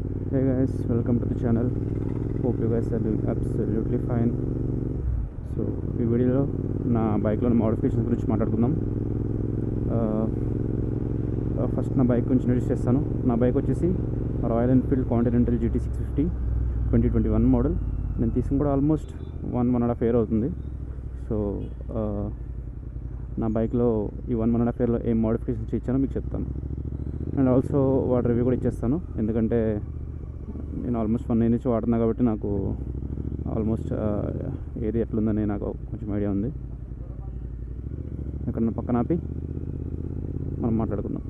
Hey guys, welcome to the channel. Hope you guys are doing absolutely fine. So ఈ వీడియోలో నా బైక్లో modifications గురించి మాట్లాడుకుందాం. ఫస్ట్ నా బైక్ గురించి ఇంట్రడ్యూస్ చేస్తాను. నా బైక్ వచ్చేసి royal Enfield continental GT 650 2021 model. నేను తీసుకుని కూడా ఆల్మోస్ట్ 1.5 year అవుతుంది. సో నా బైక్లో ఈ 1.5 yearలో ఏం మోడిఫికేషన్స్ ఇచ్చానో మీకు చెప్తాను. అండ్ ఆల్సో వాటి రివ్యూ కూడా ఇచ్చేస్తాను, ఎందుకంటే నేను ఆల్మోస్ట్ 1 year నుంచి వాడుతున్నా కాబట్టి నాకు ఆల్మోస్ట్ ఏది ఎట్లుందని నాకు కొంచెం ఐడియా ఉంది. ఎక్కడ పక్కన ఆపి మనం మాట్లాడుకుందాం.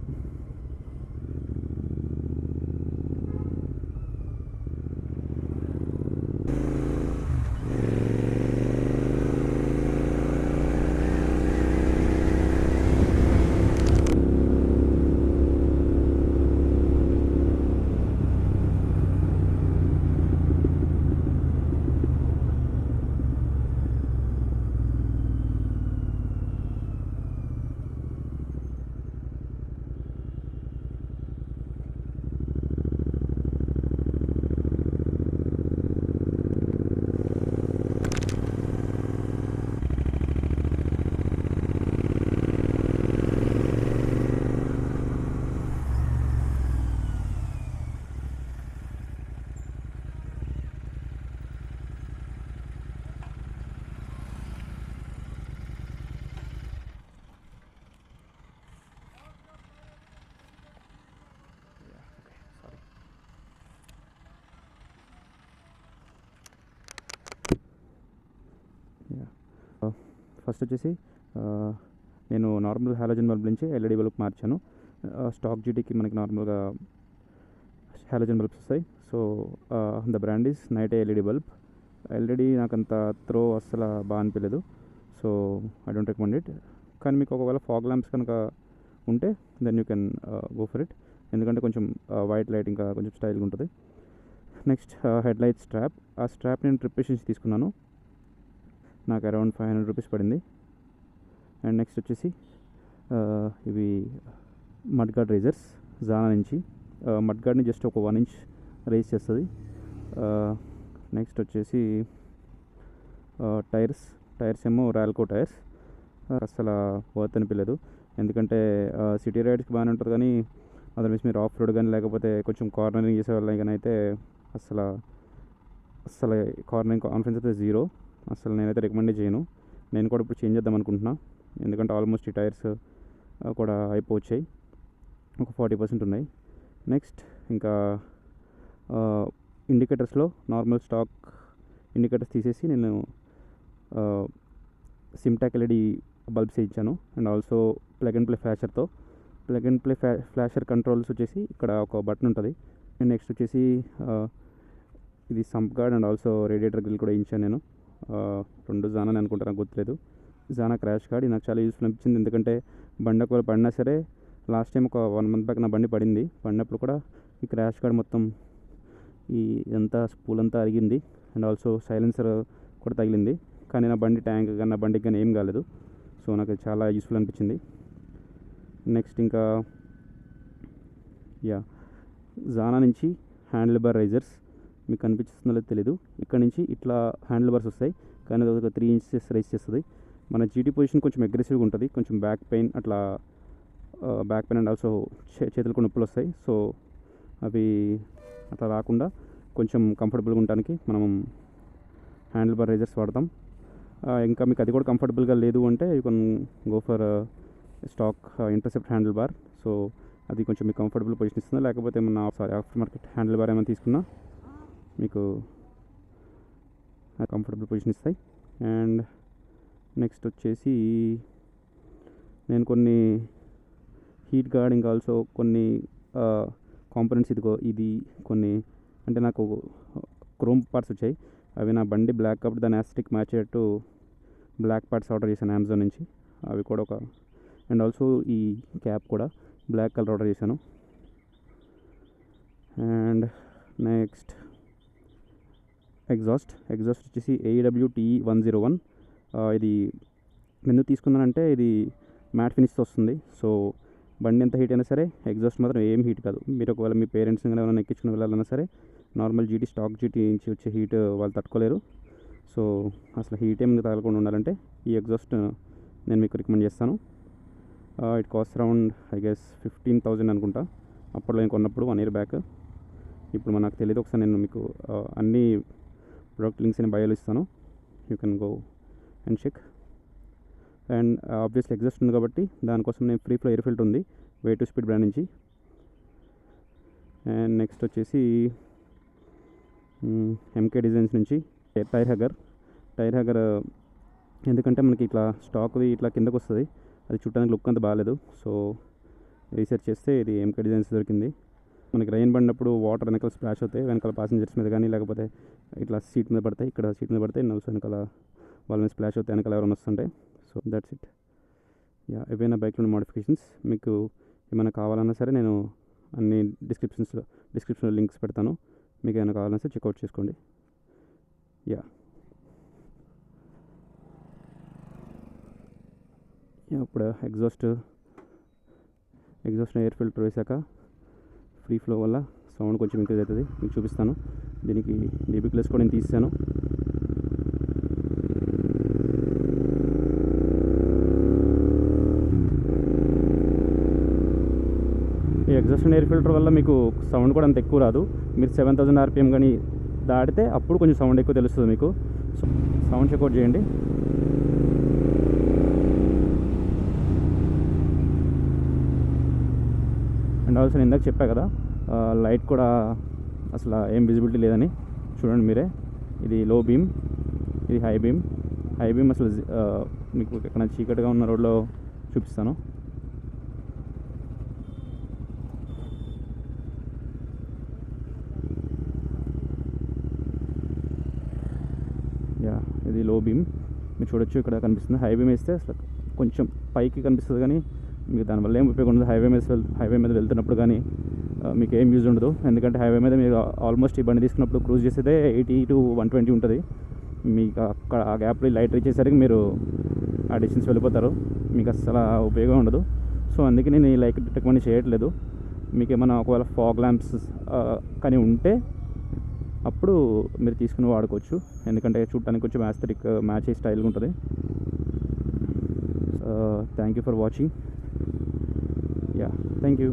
ఫస్ట్ వచ్చేసి నేను నార్మల్ హాలోజన్ బల్బ్ నుంచి LED బల్బ్ మార్చాను. స్టాక్ GTకి మనకి నార్మల్గా హాలోజన్ బల్బ్స్ వస్తాయి. So the brand is night LED bulb. LED నాకు అంత త్రో అస్సలు బాగా అనిపించలేదు. So I don't recommend it. కానీ మీకు ఒకవేళ ఫాగ్ ల్యాంప్స్ కనుక ఉంటే then you can go for it, ఎందుకంటే కొంచెం వైట్ లైట్ ఇంకా కొంచెం స్టైల్గా ఉంటుంది. Next head light strap. ఆ స్ట్రాప్ నేను ట్రిప్ నుంచి తీసుకున్నాను. నాకు అరౌండ్ 500 రూపీస్ పడింది. అండ్ నెక్స్ట్ వచ్చేసి ఇవి మడ్ గార్డ్ రేజర్స్ జానా నుంచి. మడ్ గార్డ్ని జస్ట్ ఒక 1 inch రేజ్ చేస్తుంది. నెక్స్ట్ వచ్చేసి టైర్స్ ఏమో రాయల్కో టైర్స్. అసలు వర్త్ అనిపించలేదు, ఎందుకంటే సిటీ రైడ్స్కి బాగానే ఉంటుంది, కానీ అదర్ మీరు ఆఫ్ రోడ్ కానీ లేకపోతే కొంచెం కార్నరింగ్ చేసే వాళ్ళని కానీ అయితే అసలు కార్నరింగ్ కాన్ఫిడెన్స్ అయితే జీరో. అసలు నేనైతే రికమెండ్ చేయను. నేను కూడా ఇప్పుడు చేంజ్ చేద్దాం అనుకుంటున్నా, ఎందుకంటే ఆల్మోస్ట్ ఈ టైర్స్ కూడా అయిపోవచ్చాయి, ఒక 40% ఉన్నాయి. నెక్స్ట్ ఇంకా ఇండికేటర్స్లో నార్మల్ స్టాక్ ఇండికేటర్స్ తీసేసి నేను సిమ్టాక్ LED బల్బ్స్ ఇచ్చాను. And also plug and play ఫ్లాషర్తో ఫ్లాషర్ కంట్రోల్స్ వచ్చేసి ఇక్కడ ఒక బటన్ ఉంటుంది. అండ్ నెక్స్ట్ వచ్చేసి ఇది sump guard and also radiator grill కూడా ఇచ్చాను నేను. 2 జానా అని అనుకుంటా, నాకు గుర్తులేదు. జానా క్రాష్ గార్డ్ నాకు చాలా యూస్ఫుల్ అనిపించింది, ఎందుకంటే బండి ఒకవేళ పడినా సరే, లాస్ట్ టైం ఒక 1 month బ్యాక్ నా బండి పడినప్పుడు కూడా ఈ క్రాష్ గార్డ్ మొత్తం ఈ ఇదంతా స్పూల్ అంతా అరిగింది. అండ్ ఆల్సో సైలెన్సర్ కూడా తగిలింది, కానీ నా బండి ట్యాంక్ కానీ నా బండికి కానీ ఏం కాలేదు. సో నాకు చాలా యూస్ఫుల్ అనిపించింది. నెక్స్ట్ ఇంకా జానా నుంచి హ్యాండిల్ బార్ రైజర్స్. మీకు కనిపిస్తుందో లేదో తెలీదు. ఇక్కడ నుంచి ఇట్లా హ్యాండిల్ బార్స్ వస్తాయి, కానీ అది ఒక 3 inches రైజ్ చేస్తుంది. మన GT పొజిషన్ కొంచెం అగ్రెసివ్గా ఉంటుంది, కొంచెం బ్యాక్ పెయిన్ అండ్ ఆల్సో చేతులకు నొప్పులు వస్తాయి. సో అవి అట్లా రాకుండా కొంచెం కంఫర్టబుల్గా ఉండడానికి మనం హ్యాండిల్ బార్ రైజర్స్ వాడతాం. ఇంకా మీకు అది కూడా కంఫర్టబుల్గా లేదు అంటే you can go for stock intercept handle bar. So అది కొంచెం మీకు కంఫర్టబుల్ పొజిషన్ ఇస్తుంది. లేకపోతే మన ఆఫ్టర్ మార్కెట్ హ్యాండిల్ బార్ ఏమైనా తీసుకున్నా మీకు కంఫర్టబుల్ పొజిషన్ ఇస్తాయి. అండ్ నెక్స్ట్ వచ్చేసి నేను కొన్ని హీట్ గార్డ్ ఇంకా ఆల్సో కొన్ని కాంపోనెంట్స్ ఇది కొన్ని అంటే నాకు క్రోమ్ పార్ట్స్ వచ్చాయి. అవి నా బండి బ్లాక్ కాబట్టి దాని యాస్టిక్ మ్యాచ్ అయ్యేట్టు బ్లాక్ పార్ట్స్ ఆర్డర్ చేశాను అమెజాన్ నుంచి. అవి కూడా అండ్ ఆల్సో ఈ క్యాప్ కూడా బ్లాక్ కలర్ ఆర్డర్ చేశాను. అండ్ నెక్స్ట్ ఎగ్జాస్ట్ వచ్చేసి AEW TE101. ఇది ఎందుకు తీసుకున్నానంటే ఇది మ్యాట్ ఫినిష్తో వస్తుంది. సో బండి ఎంత హీట్ అయినా సరే ఎగ్జాస్ట్ మాత్రం ఏం హీట్ కాదు. మీరు ఒకవేళ మీ పేరెంట్స్ని కానీ ఏమైనా ఎక్కించుకుని వెళ్ళాలన్నా సరే నార్మల్ జీటీ స్టాక్ జీటీ నుంచి వచ్చే హీట్ వాళ్ళు తట్టుకోలేరు. సో అసలు హీట్ ఏమి తగలకుండా ఉండాలంటే ఈ ఎగ్జాస్ట్ నేను మీకు రికమెండ్ చేస్తాను. It cost around I guess 15,000 అనుకుంటా అప్పట్లో నేను కొన్నప్పుడు 1 year బ్యాక్. ఇప్పుడు నాకు తెలియదు, ఒకసారి నేను మీకు అన్ని ప్రొడక్ట్ లింక్స్ అని బయోలో ఇస్తాను. You can go and check. And obviously exhaust ఉంది కాబట్టి దానికోసం నేను ఫ్రీ ఫ్లో ఎయిర్ ఫిల్టర్ ఉంది వే టు స్పీడ్ బ్రాండ్ నుంచి. అండ్ నెక్స్ట్ వచ్చేసి ఎంకే డిజైన్స్ నుంచి టైర్ హ్యాగర్ ఎందుకంటే మనకి ఇట్లా స్టాక్ది ఇట్లా కిందకు వస్తుంది, అది చుట్టానికి లుక్ అంత బాగాలేదు. సో రీసెర్చ్ చేస్తే ఇది ఎంకే డిజైన్స్ దొరికింది. మనకి రైన్ పడినప్పుడు వాటర్ వెనకాల స్ప్లాష్ అవుతాయి, వెనకాల ప్యాసింజర్స్ మీద కానీ లేకపోతే ఇట్లా సీట్ మీద పడతాయి, ఇక్కడ సీట్ మీద పడతాయి, నవ్స్ వెనకాల వాళ్ళ మీద స్ప్లాష్ అవుతాయి, వెనకాల ఎవరైనా వస్తుంటాయి. So that's it. ఏవైనా బైక్లో మోడిఫికేషన్స్ మీకు ఏమైనా కావాలన్నా సరే నేను అన్ని డిస్క్రిప్షన్లో లింక్స్ పెడతాను. మీకు ఏమైనా కావాలన్నా సరే చెక్అవుట్ చేసుకోండి. ఇప్పుడు ఎగ్జాస్ట్ ఎయిర్ ఫిల్టర్ వేసాక ఫ్రీ ఫ్లో వల్ల సౌండ్ కొంచెం ఇంక్రీజ్ అవుతుంది, మీకు చూపిస్తాను. దీనికి డీబీ ప్లస్ కూడా నేను తీసాను. ఈ ఎగ్జాస్ట్ ఎయిర్ ఫిల్టర్ వల్ల మీకు సౌండ్ కూడా అంత ఎక్కువ రాదు. మీరు 7000 RPM కానీ దాటితే అప్పుడు కొంచెం సౌండ్ ఎక్కువ తెలుస్తుంది మీకు. సో సౌండ్ చెక్అవుట్ చేయండి. అండ్ ఆల్సో ఇందాక చెప్పా కదా లైట్ కూడా అసలు ఏం విజిబిలిటీ లేదని. చూడండి మీరే, ఇది లో బీమ్, ఇది హై బీమ్ అసలు మీకు ఎక్కడ చీకటిగా ఉన్న రోడ్లో చూపిస్తాను. ఇది లో బీమ్ మీరు చూడొచ్చు, ఇక్కడ కనిపిస్తుంది. హై బీమ్ వేస్తే అసలు కొంచెం పైకి కనిపిస్తుంది కానీ మీకు దానివల్ల ఏం ఉపయోగం ఉండదు. హైవే మీద వెళ్తున్నప్పుడు కానీ మీకు ఏం యూజ్ ఉండదు. ఎందుకంటే హైవే మీద మీరు ఆల్మోస్ట్ ఈ బండి తీసుకున్నప్పుడు క్రూజ్ చేసేదే 80 to 120 ఉంటుంది. మీకు అక్కడ ఆ గ్యాప్లో లైట్ రీచ్ చేసరికి మీరు ఆ డిస్టెన్స్ వెళ్ళిపోతారు, మీకు అసలు ఉపయోగం ఉండదు. సో అందుకే నేను ఈ లైక్ రికమెండ్ చేయట్లేదు. మీకు ఏమైనా ఒకవేళ ఫాగ్ ల్యాంప్స్ కానీ ఉంటే అప్పుడు మీరు తీసుకుని వాడుకోవచ్చు, ఎందుకంటే చూడటానికి కొంచెం యాస్థెటిక్ మ్యాచ్ అయ్యే స్టైల్గా ఉంటుంది. Thank you for watching. Thank you.